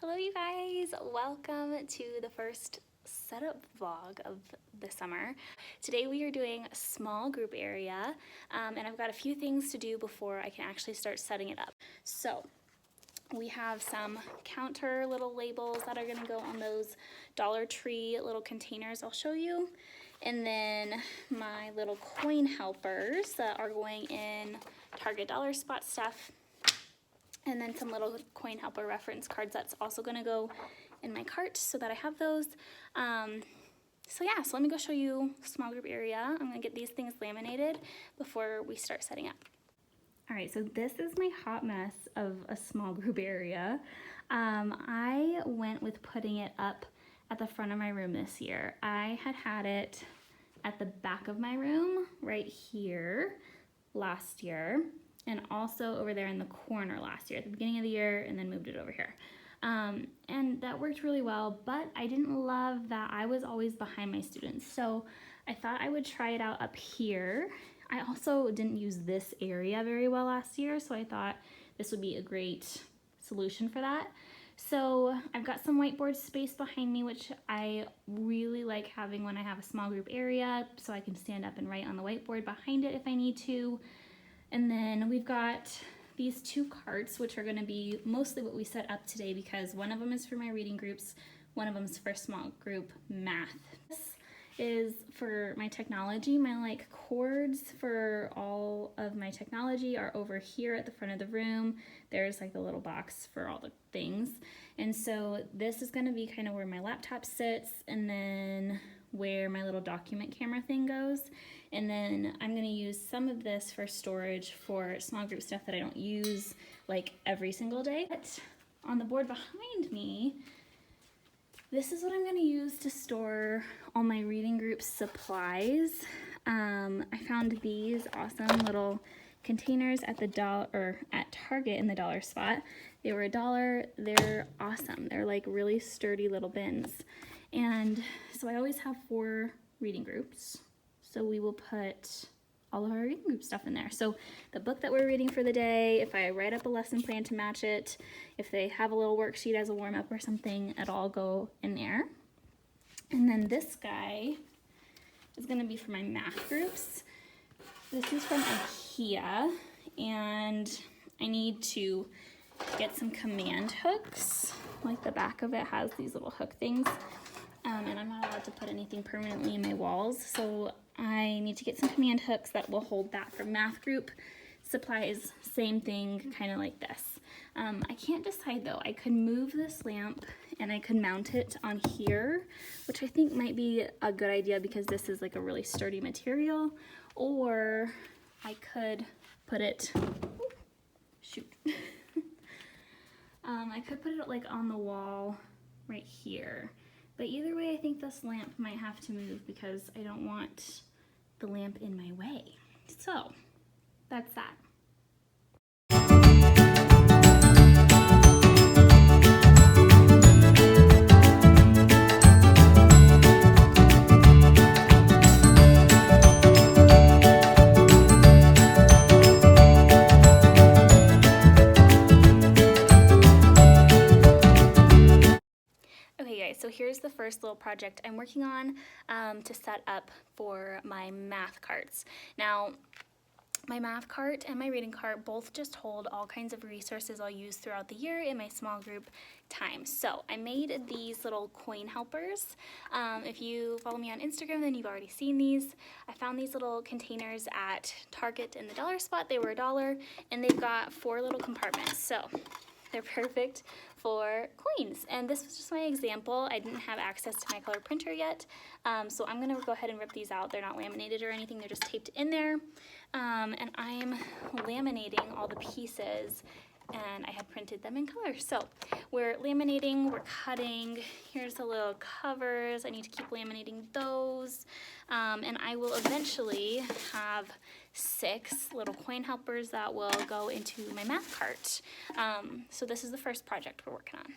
Hello you guys, welcome to the first setup vlog of the summer. Today we are doing a small group area and I've got a few things to do before I can actually start setting it up. So we have some counter little labels that are going to go on those Dollar Tree little containers I'll show you. And then my little coin helpers that are going in Target Dollar Spot stuff. And then some little coin helper reference cards that's also going to go in my cart so that I have those. So let me go show you small group area. I'm going to get these things laminated before we start setting up. All right, so this is my hot mess of a small group area. I went with putting it up at the front of my room this year. I had it at the back of my room right here last year, and also over there in the corner last year at the beginning of the year, and then moved it over here. And that worked really well, but I didn't love that I was always behind my students. So I thought I would try it out up here. I also didn't use this area very well last year, so I thought this would be a great solution for that. So I've got some whiteboard space behind me, which I really like having when I have a small group area, so I can stand up and write on the whiteboard behind it if I need to. And then we've got these two carts, which are going to be mostly what we set up today because one of them is for my reading groups, one of them is for small group math. This is for my technology. My cords for all of my technology are over here at the front of the room. There's the little box for all the things. And so this is going to be kind of where my laptop sits, and then where my little document camera thing goes. And then I'm going to use some of this for storage for small group stuff that I don't use every single day. But on the board behind me, this is what I'm going to use to store all my reading group supplies. I found these awesome little containers at at Target in the dollar spot. They were $1. They're awesome. They're really really little bins. And so I always have 4 reading groups. So we will put all of our reading group stuff in there. So the book that we're reading for the day, if I write up a lesson plan to match it, if they have a little worksheet as a warm-up or something, it'll all go in there. And then this guy is going to be for my math groups. This is from IKEA, and I need to get some command hooks. The back of it has these little hook things. And I'm not allowed to put anything permanently in my walls, so I need to get some command hooks that will hold that for math group supplies. Same thing, kind of like this. I can't decide though. I could move this lamp and I could mount it on here, which I think might be a good idea because this is a really sturdy material, or I could put it, I could put it on the wall right here. But either way, I think this lamp might have to move because I don't want the lamp in my way. So that's that. So here's the first little project I'm working on to set up for my math carts. Now, my math cart and my reading cart both just hold all kinds of resources I'll use throughout the year in my small group time. So I made these little coin helpers. If you follow me on Instagram, then you've already seen these. I found these little containers at Target in the dollar spot. They were $1, and they've got 4 little compartments. So they're perfect for coins. And this was just my example. I didn't have access to my color printer yet. So I'm gonna go ahead and rip these out. They're not laminated or anything, they're just taped in there. And I'm laminating all the pieces, and I had printed them in color. So we're laminating, we're cutting. Here's the little covers. I need to keep laminating those. And I will eventually have 6 little coin helpers that will go into my math cart. So this is the first project we're working on.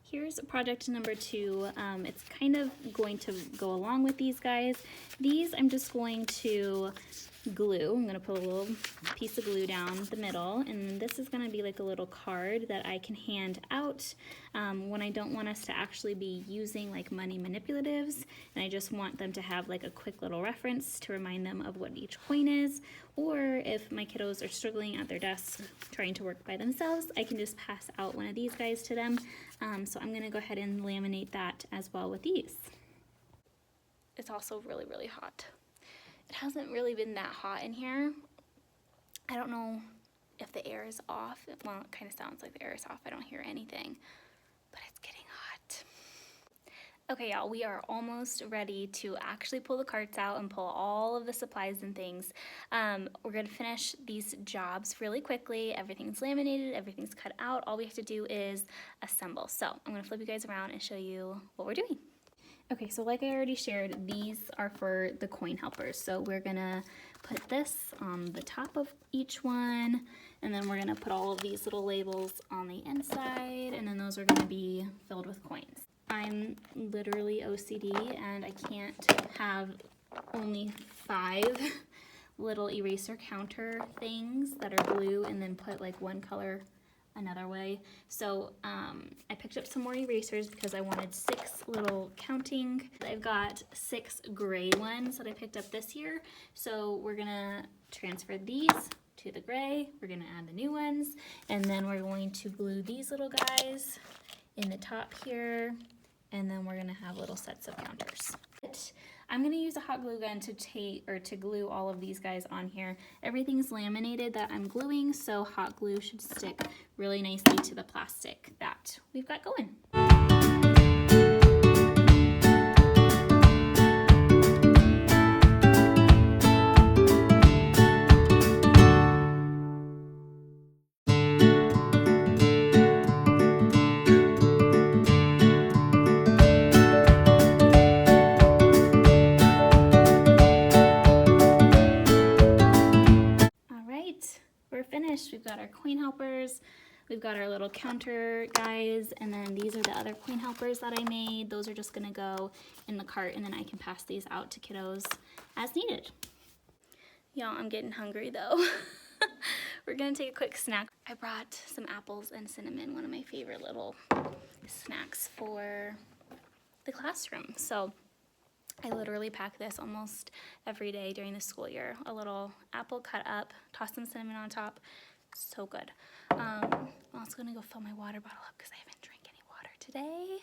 Here's project number 2. It's kind of going to go along with these guys. These I'm just going to glue. I'm gonna put a little piece of glue down the middle, and then this is gonna be like a little card that I can hand out when I don't want us to actually be using like money manipulatives, and I just want them to have like a quick little reference to remind them of what each coin is, or if my kiddos are struggling at their desks trying to work by themselves, I can just pass out one of these guys to them. So I'm gonna go ahead and laminate that as well with these. It's also really, really hot. It hasn't really been that hot in here. I don't know if the air is off. Well, it kind of sounds like the air is off. I don't hear anything, but it's getting hot. Okay, y'all, we are almost ready to actually pull the carts out and pull all of the supplies and things. We're gonna finish these jobs really quickly. Everything's laminated, everything's cut out. All we have to do is assemble. So I'm gonna flip you guys around and show you what we're doing. Okay, so like I already shared, these are for the coin helpers. So we're gonna put this on the top of each one, and then we're gonna put all of these little labels on the inside, and then those are gonna be filled with coins. I'm literally OCD, and I can't have only 5 little eraser counter things that are blue and then put like one color another way. So I picked up some more erasers because I wanted 6 little counting. I've got 6 gray ones that I picked up this year. So we're gonna transfer these to the gray. We're gonna add the new ones, and then we're going to glue these little guys in the top here, and then we're gonna have little sets of counters. I'm gonna use a hot glue gun to glue all of these guys on here. Everything's laminated that I'm gluing, so hot glue should stick really nicely to the plastic that we've got going. We're finished. We've got our coin helpers, we've got our little counter guys, and then these are the other coin helpers that I made. Those are just gonna go in the cart, and then I can pass these out to kiddos as needed. Y'all, I'm getting hungry though. We're gonna take a quick snack. I brought some apples and cinnamon, one of my favorite little snacks for the classroom. So I literally pack this almost every day during the school year. A little apple cut up, toss some cinnamon on top. So good. I'm also gonna go fill my water bottle up because I haven't drank any water today.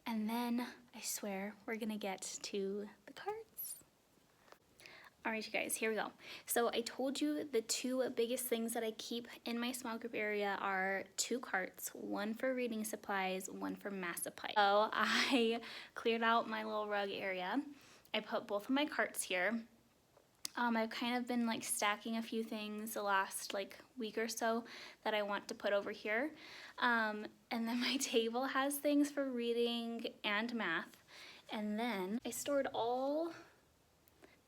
And then I swear we're gonna get to the carts. All right, you guys, here we go. So I told you the 2 biggest things that I keep in my small group area are 2 carts, one for reading supplies, one for math supplies. So I cleared out my little rug area. I put both of my carts here. I've kind of been like stacking a few things the last like week or so that I want to put over here. And then my table has things for reading and math. And then I stored all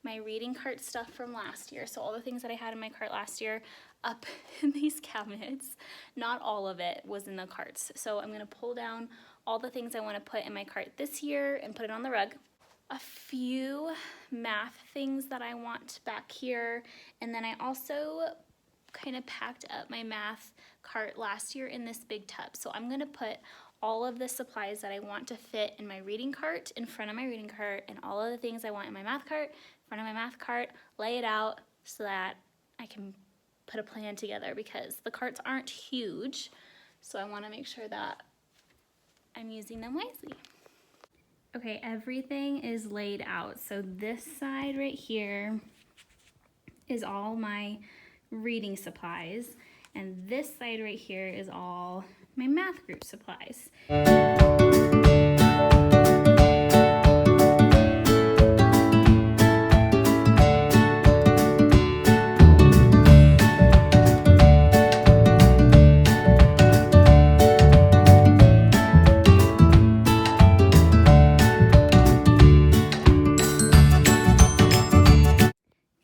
my reading cart stuff from last year. So all the things that I had in my cart last year up in these cabinets. Not all of it was in the carts. So I'm gonna pull down all the things I wanna put in my cart this year and put it on the rug. A few math things that I want back here. And then I also kind of packed up my math cart last year in this big tub. So I'm gonna put all of the supplies that I want to fit in my reading cart in front of my reading cart, and all of the things I want in my math cart in front of my math cart, lay it out so that I can put a plan together, because the carts aren't huge, so I want to make sure that I'm using them wisely. Okay, everything is laid out. So this side right here is all my reading supplies, and this side right here is all my math group supplies.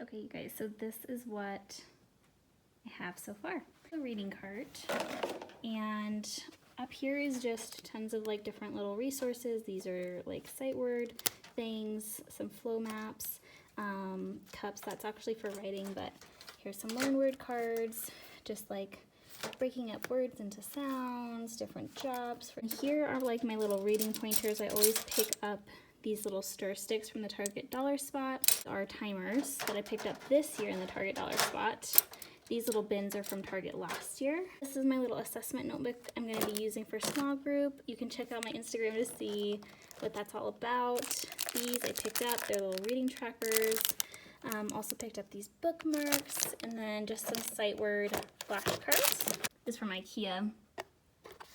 Okay, you guys, so this is what I have so far. A reading cart, and up here is just tons of like different little resources. These are like sight word things, some flow maps. cups. That's actually for writing, but here's some learn word cards, just like breaking up words into sounds, different jobs. Here are like my little reading pointers. I always pick up these little stir sticks from the Target dollar spot. Our timers that I picked up this year in the Target dollar spot. These little bins are from Target last year. This is my little assessment notebook I'm going to be using for small group. You can check out my Instagram to see what that's all about. These I picked up. They're little reading trackers. Also picked up these bookmarks, and then just some sight word flashcards. This is from IKEA.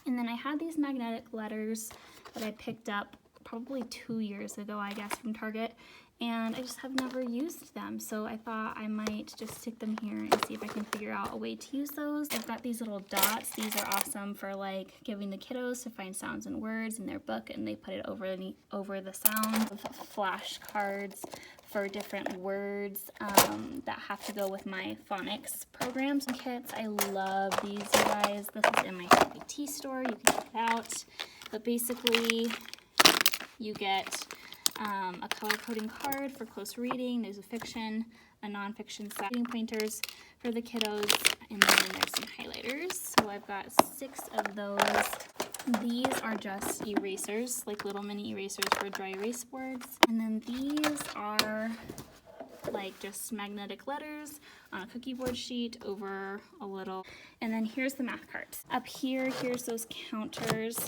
And then I had these magnetic letters that I picked up probably 2 years ago, I guess, from Target, and I just have never used them, so I thought I might just stick them here and see if I can figure out a way to use those. I've got these little dots. These are awesome for like giving the kiddos to find sounds and words in their book, and they put it over the sound. Flashcards for different words that have to go with my phonics programs and kits. I love these, you guys. This is in my CPT store. You can check it out. But basically, you get a color coding card for close reading, news of fiction, a nonfiction set, reading pointers for the kiddos, and then there's some highlighters. So I've got 6 of those. These are just erasers, like little mini erasers for dry erase boards. And then these are like just magnetic letters on a cookie board sheet over a little. And then here's the math cards. Up here, here's those counters.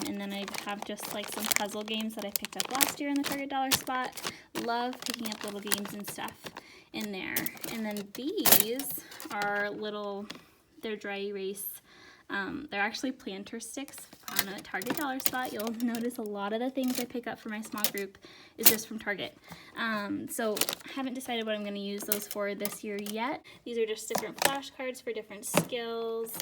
And then I have just like some puzzle games that I picked up last year in the Target dollar spot. Love picking up little games and stuff in there. And then these are little, they're dry erase. They're actually planter sticks on a Target dollar spot. You'll notice a lot of the things I pick up for my small group is just from Target. So I haven't decided what I'm going to use those for this year yet. These are just different flashcards for different skills.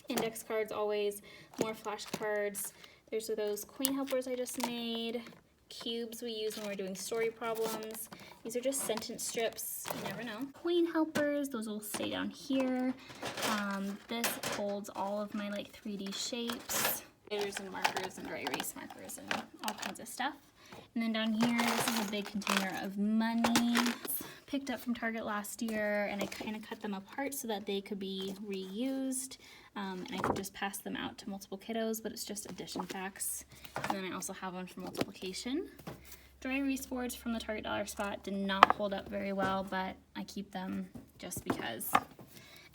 Index cards always, more flashcards. There's those coin helpers I just made. Cubes we use when we're doing story problems. These are just sentence strips, you never know. Coin helpers, those will stay down here. This holds all of my like 3D shapes. There's and markers and dry erase markers and all kinds of stuff. And then down here, this is a big container of money. Picked up from Target last year, and I kind of cut them apart so that they could be reused. And I could just pass them out to multiple kiddos, but it's just addition packs. And then I also have one for multiplication. Dry erase boards from the Target dollar spot did not hold up very well, but I keep them just because.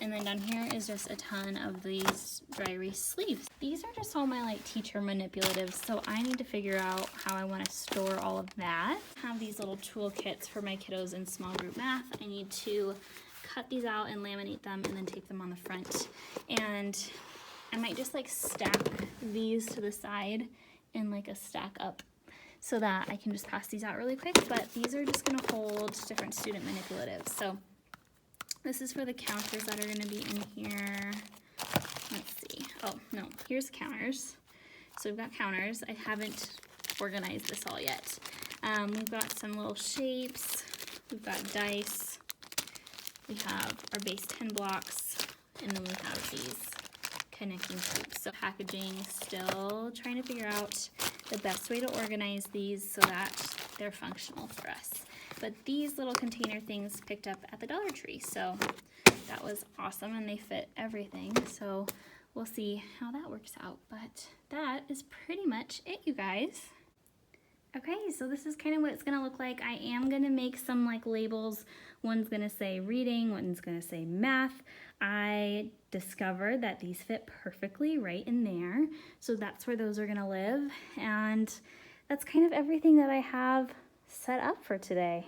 And then down here is just a ton of these dry erase sleeves. These are just all my like teacher manipulatives, so I need to figure out how I want to store all of that. I have these little toolkits for my kiddos in small group math. I need to cut these out and laminate them and then tape them on the front. And I might just like stack these to the side in like a stack up so that I can just pass these out really quick. But these are just gonna hold different student manipulatives. So this is for the counters that are gonna be in here. Let's see, oh no, here's the counters. So we've got counters. I haven't organized this all yet. We've got some little shapes. We've got dice. We have our base 10 blocks, and then we have these connecting hoops. So packaging, still trying to figure out the best way to organize these so that they're functional for us. But these little container things picked up at the Dollar Tree, so that was awesome, and they fit everything. So we'll see how that works out. But that is pretty much it, you guys. Okay, so this is kind of what it's gonna look like. I am gonna make some like labels. One's gonna say reading, one's gonna say math. I discovered that these fit perfectly right in there. So that's where those are gonna live. And that's kind of everything that I have set up for today.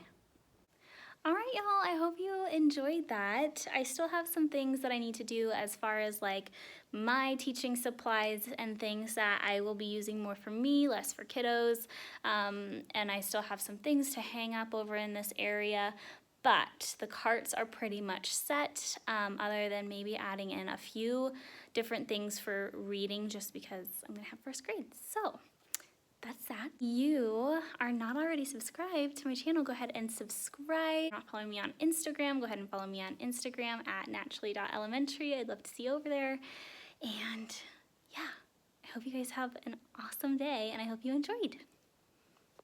All right, y'all, I hope you enjoyed that. I still have some things that I need to do as far as like my teaching supplies and things that I will be using more for me, less for kiddos. And I still have some things to hang up over in this area, but the carts are pretty much set, other than maybe adding in a few different things for reading just because I'm gonna have first grade. So that's that. You are not already subscribed to my channel, go ahead and subscribe. If you're not following me on Instagram, go ahead and follow me on Instagram at naturally.elementary. I'd love to see you over there. And yeah, I hope you guys have an awesome day, and I hope you enjoyed.